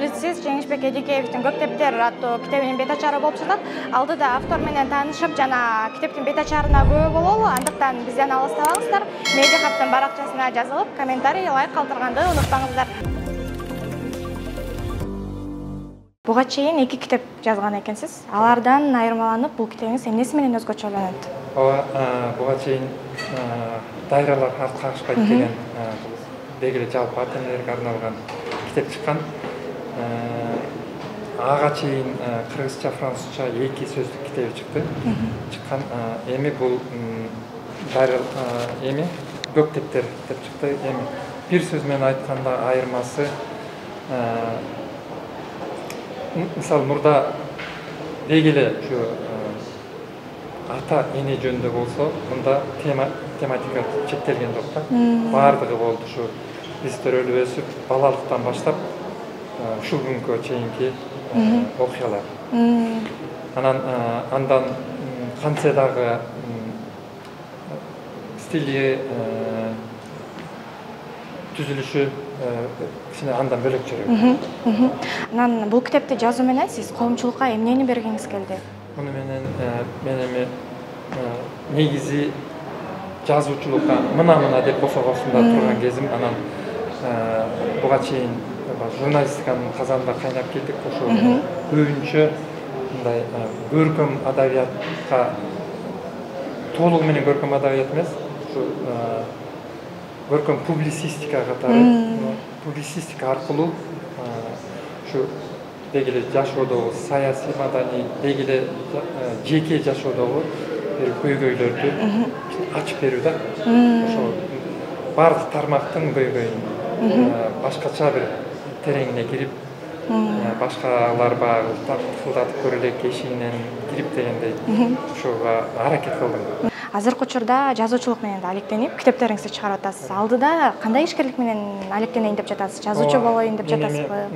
публицист Жеңишбек Эдикеевдин «Көктептер» аттуу китебинин бет ачары болуп жатат. Алдыда автор менен таанышып, жана китептин бет ачарына күбө бололу. Андыктан бизден алыстабаңыздар. Медиа Хабтын баракчасына жазылып, комментарий, лайк калтырганды унутпаңыздар. Буга чейин 2 китеп жазган экенсиз. Алардан айырмаланып, бул китебиңиз эмнеси менен өзгөчөлөнөт? Буга чейин дайралар артка кагышпайт деген белгилүү жалпы ата энелерге арналган китеп чыккан. Ага чейин кыргызча, французча 2 сөздүк китеби чыккан. Эми бул дайрал «Көктептер» деп чыкты. Эми бир сөз менен айтканда айырмасы, мисалы мурда белгилүү ушу ата эне жөнүндө болсо, мында тематика чектелген жок да. Баардыгы болду ушу биз төрөлүп өсүп, балалыктан баштап ушул күнгө чейинки окуялар. Андан кантсе дагы стили, түзүлүшү кичине андан бөлөкчөрөөк. Анан бул китепти жазуу менен сиз коомчулукка эмнени бергиңиз келди? Муну менен мен эми негизи жазуучулукка мына деп босогосунда турган кезим, анан буга чейин журналистиканын казанында кайнап келдик. Ошо көбүнчө мындай көркөм адабиятка, толугу менен көркөм адабият эмес, ушу көркөм публицистика катары, публицистика аркылуу ушу белгилүү жашоодогу саясий, маданий, белгилүү жеке жашоодогу бир көйгөйлөрдү ачып берүү да. Ошо бардык тармактын көйгөйүн башкача бир тереңине кирип, башкалар баягы тыкылдатып көрө элек эшигинен кирип дегендей ошого аракет кылдым. Азыркы учурда жазуучулук менен да алектенип китептериңизди чыгарып атасыз. Алдыда кандай ишкерлик менен алектенейин деп жатасыз? Жазуучу болоюн деп жатасызбы?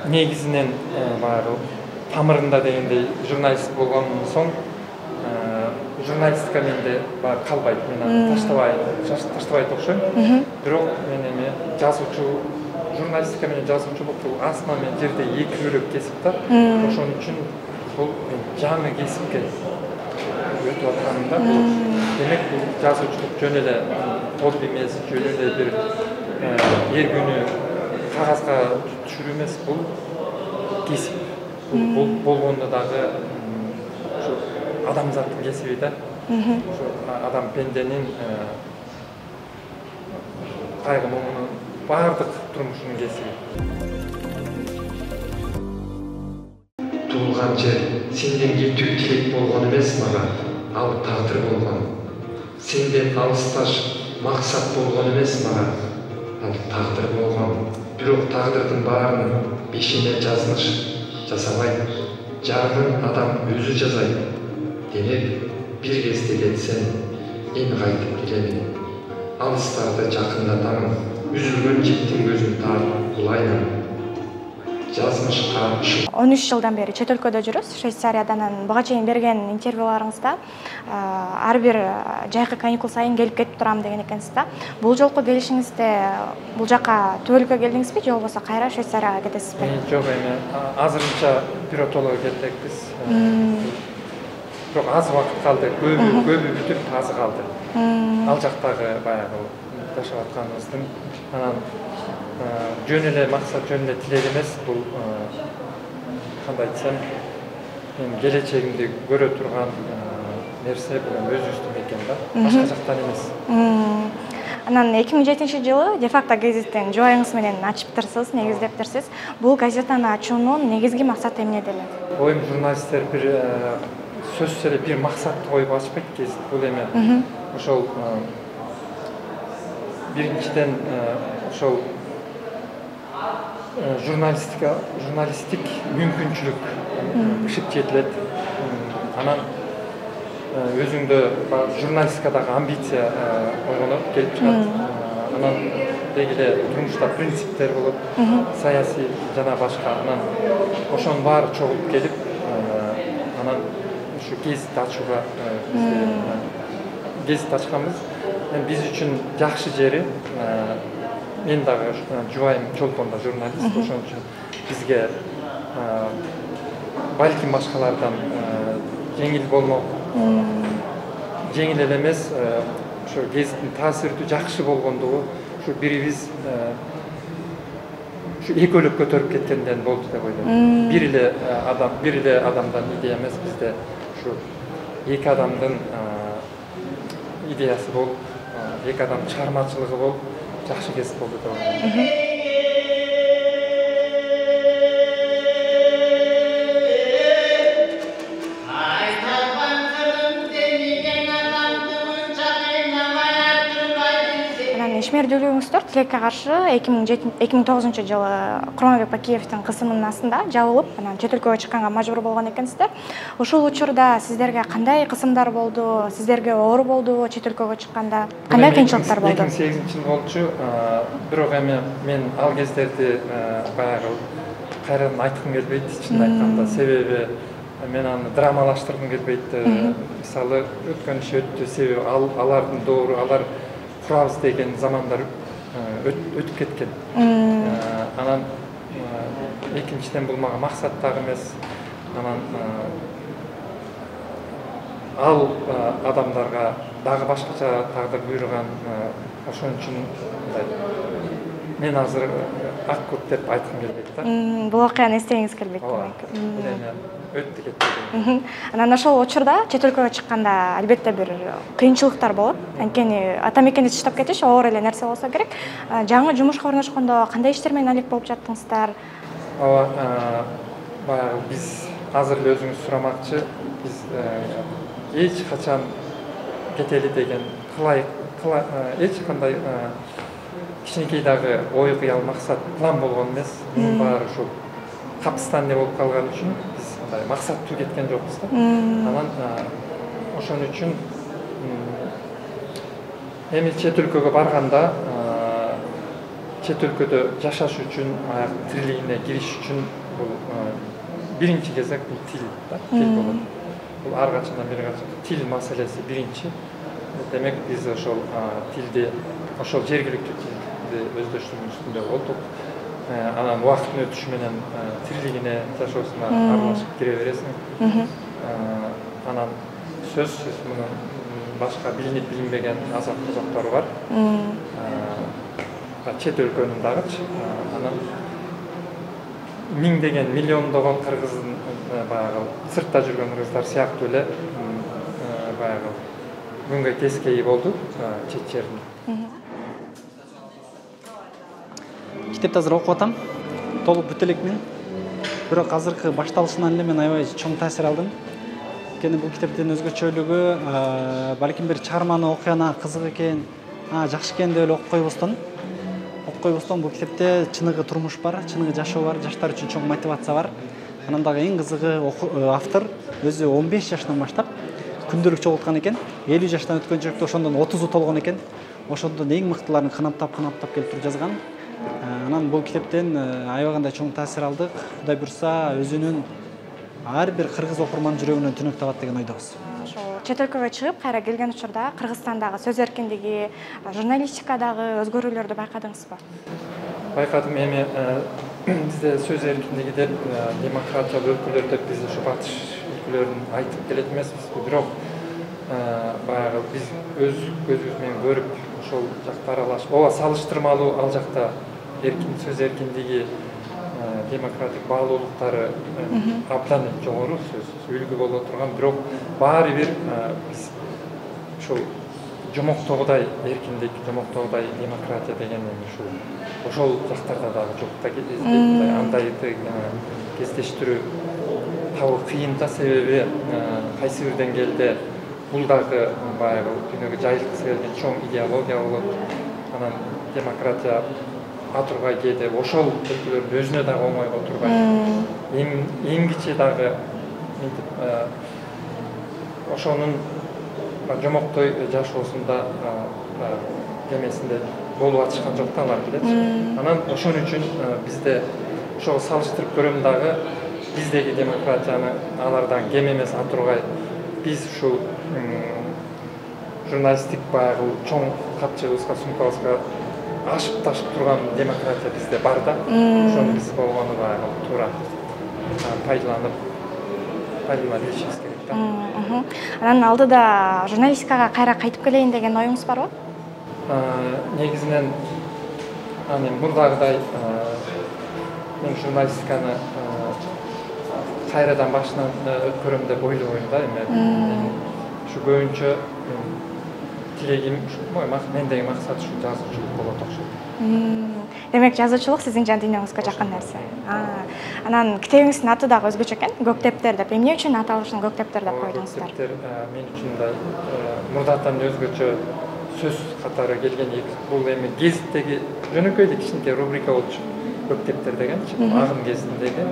Негизинен баягы тамырында дегендей журналист болгон соң, журналистика менде баягы калбайт. Мен аны таштабайт окшойм. Бирок мен эми жазуучу, журналистика менен жазуучулук бул асман жерде 2 бөлөк кесип да. Ошон үчүн бул жаңы кесипке өтүп атканымда, демек бул жазуучулук жөн эле хобби эмес, жөн эле бир эр күнү кагазга түшүрүү эмес, бул кесип. Бул болгондо дагы ушу адамзаттын кесиби да. Ушу адам пенденин кайгы муңунун бардык турмушунун кесиби. Туулган жер сенден кетүү тилек болгон эмес мага, ал тагдыр болгон. Сенден алысташ максат болгон эмес мага, ал тагдыр болгон. Бирок тагдырдын баарын бешине жазмыш жасабайт, жарымын адам өзү жазайт. Демек, бир кезде кетсем, эми кайтып келемин. Алыстарды жакындатамын, үзүлгөн жиптин көзүн тартып кулаймын. 13 жылдан бери чет өлкөдө жүрөсүз, Швейцариядан. Буга чейин берген интервьюларыңызда ар бир жайкы каникул сайын келип кетип турам деген экенсиз да. Бул жолку келишиңизде бул жака төбөлүккө келдиңизби, же болбосо кайра Швейцарияга кетесизби? Жок, эми азырынча биротолого келдикпиз. Бирок аз убакыт калды, көбү бүтүп азы калды. Ал жактагы баягы жашап атканыбыздын анан жөн эле максат, жөн эле тилек эмес, бул кандай айтсам, мен келечегимди көрө турган нерсе бул өзүбүздүн экен да, башка жактан эмес. Анан 2007-жылы де-факто газеттин жубайыңыз менен ачыптырсыз, негиздептирсиз. Бул газетаны ачуунун негизги максаты эмнеде эле? Оюм, журналисттер бир сөзсүз эле бир максатты коюп ачпайт газет. Бул эми ошол биринчиден ошол журналистик мүмкүнчүлүк ышык жетилет. Анан өзүңдө журналистикадагы амбиция ойгонот, келип чыгат. Анан белгилүү турмушта принциптер болот, саясий жана башка. Анан ошонун баары чогулуп келип, анан ушу гезит ачууга гезит ачканбыз. Биз үчүн жакшы жери, мен дагы жубайым Чолпонда журналист, ошон үчүн бизге балким башкалардан жеңил болмок, жеңил эле эмес, ошо гезиттин таасирдүү жакшы болгондугу ушу бирибиз ушу экөөлөп көтөрүп кеткенден болду деп ойлойм. Бир эле адамдан идея эмес, бизде ушу эки адамдын идеясы болуп, эки адамдын чыгармачылыгы болуп, жакшы кесип болду деп ойлойм. Ишмердүүлүгүңүздөр тилекке каршы 2009 жылы Курманбек Бакиевдин кысымынын астында жабылып, анан чет өлкөгө чыкканга мажбур болгон экенсиздер. Ушул учурда сиздерге кандай кысымдар болду? Сиздерге оор болдубу чет өлкөгө чыкканда? Кандай кыйынчылыктар болду? 2008 болчу. Бирок эми мен ал кездерди баягы кайрадан айткым келбейт, чынын айтканда, себеби мен аны драмалаштыргым келбейт. Мисалы, өткөн иш өттү, себеби алардын доору, алар курабыз деген замандар өтүп кеткен. Анан экинчиден бул мага максат дагы эмес. Анан ал адамдарга дагы башкача тагдыр буйруган, ошон үчүн мен азыр ак көп деп айткым келбейт да. Бул окуяны эстегиңиз келбейт демек. Өттү кетти. Анан ошол учурда чет өлкөгө чыкканда албетте бир кыйынчылыктар болот. Анткени ата мекенде таштап кетиш оор эле нерсе болсо керек. Жаңы жумушка орношкондо кандай иштер менен алек болуп жаттыңыздар? Баягы биз азыр эле өзүңүз сурамакчы, биз эч качан кетели деген эч кандай кичинекей дагы ой кыял максат план болгон эмес. Бунун баары ушул капстан болуп калган үчүн биз максаттуу кеткен жокпуз да. Анан ошон үчүн эми чет өлкөгө барганда, чет өлкөдө жашаш үчүн, тирлигине кириш үчүн бул биринчи кезек бул тил да, тил болот. Бул ар качандан бери тил маселеси биринчи. Демек биз ошол тилди, ошол жергиликтүү тилди өздөштүрүүнүн үстүндө болдук. Анан убакыттын өтүшү менен тирлигине, жашоосуна аралашып кире бересиң. Анан сөзсүз мунун башка билинип билинбеген азап тозоктору бар. Чет өлкөнүн дагычы. Анан миңдеген, миллиондогон кыргыздын баягы сыртта жүргөн кыргыздар сыяктуу эле баягы күнгөй тескейи болду чет жердин. Китепти азыр окуп атам. Толук бүтө элекмин. Бирок азыркы башталышынан эле мен аябай чоң таасир алдым. Анткени бул китептин өзгөчөлүгү балким бир чыгарманы окуяна кызык экен, жакшы экен деп эле окуп койбостон бул китепте чыныгы турмуш бар, чыныгы жашоо бар, жаштар үчүн чоң мотивация бар. Анан дагы эң кызыгы автор өзү 15 жаштан баштап күндөлүк чогулткан экен. 50 жаштан өткөн жокто ошондон 30 толгон экен. Ошондон эң мыктыларын кынаптап келип туруп жазган. Анан бул китептен аябагандай чоң таасир алдык. Кудай буйрса өзүнүн ар бир кыргыз окурман жүрөгүнөн түнөк табат деген ойдобуз. Ошол чет өлкөгө чыгып кайра келген учурда Кыргызстандагы сөз эркиндиги, журналистикадагы өзгөрүүлөрдү байкадыңызбы? Байкадым. Эми бизде сөз эркиндиги деп, демократиялык өлкөлөр деп биз ошо батыш өлкөлөрүн айтып келет эмеспиз. Бирок баягы биз өз көзүбүз менен көрүп ошол жакта аралашып, ооба салыштырмалуу ал жакта сөз эркиндиги, демократик баалуулуктары абдан жогору, сөзсүз үлгү боло турган. Бирок баары бир биз ушул жомоктогудай эркиндик, жомоктогудай демократия деген ошол жактарда дагы жок да. Андай кездештирүү табуу кыйын да, себеби кайсы бир деңгээлде бул дагы баягы дүйнөгө жайылткысы келген чоң идеология болот. Анан демократия атурбай кээде ошол өлкөлөрдүн өзүнө дагы оңойго турбайт. Эң кичи дагы ошонун жомоктой жашоосунда кемесинде болуп атышкан жок да, алар билетчи. Анан ошон үчүн бизде ошого салыштырып көрөм дагы, биздеги демократияны алардан кем эмес атургай биз ушул журналисттик баягы чоң капчыгыбызга, сумкабызга ашып ташып турган демократия бизде бар да. Ошону биз болгону баягы туура пайдаланып илишибиз керек да. Анан алдыда журналистикага кайра кайтып келейин деген оюңуз барбы? Негизинен мен мурдагыдай мен журналистиканы кайрадан башынан өткөрөм деп ойлобойм да. Эми ушу көбүнчө тилегим, мендеги максат ушу жазуучулук болот окшойт. Демек жазуучулук сиздин жан дүйнөңүзгө жакын нерсе. Анан китебиңиздин аты дагы өзгөчө экен, Көктептер деп. Эмне үчүн аталышын Көктептер деп койдуңуздар? Көктептер мен үчүн да мурдатан өзгөчө сөз катары келген. Бул эми гезиттеги жөнөкөй эле кичинекей рубрика болчу. Көктептер деген агым кезиндеги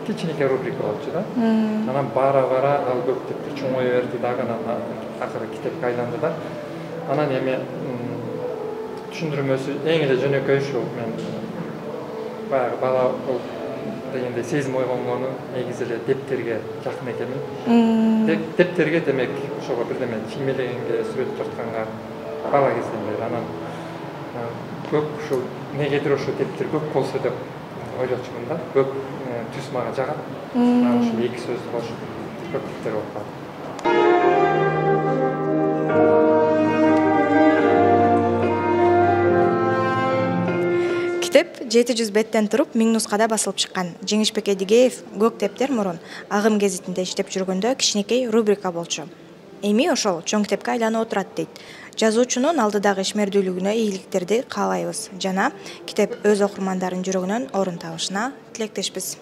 кичинекей рубрика болчу да. Анан бара ал Көктептер чоңое берди дагы, анан акыры китепке айланды да. Анан эми түшүндүрмөсү эң эле жөнөкөй ушул. Мен баягы бала дегенде сезим ойгонгону негизи эле дептерге жакын экенмин. Дептерге демек ошого бирдеме чиймелегенге, сүрөт тартканга бала кезден бери. Анан көк ушул негедир ошо дептер көк болсо деп ойлочумун да. Көк түс мага жагат. Анан ушул эки сөздү кошуп Көктептер болуп калды. Китеп 700 беттен туруп 1000 нускада басылып чыккан. Жеңишбек Эдигеев Көктептер мурун агым гезитинде иштеп жүргөндө кичинекей рубрика болчу. Эми ошол чоң китепке айланып отурат дейт. Жазуучунун алдыдагы ишмердүүлүгүнө ийгиликтерди каалайбыз жана китеп өз окурмандардын жүрөгүнөн орун табышына тилектешпиз.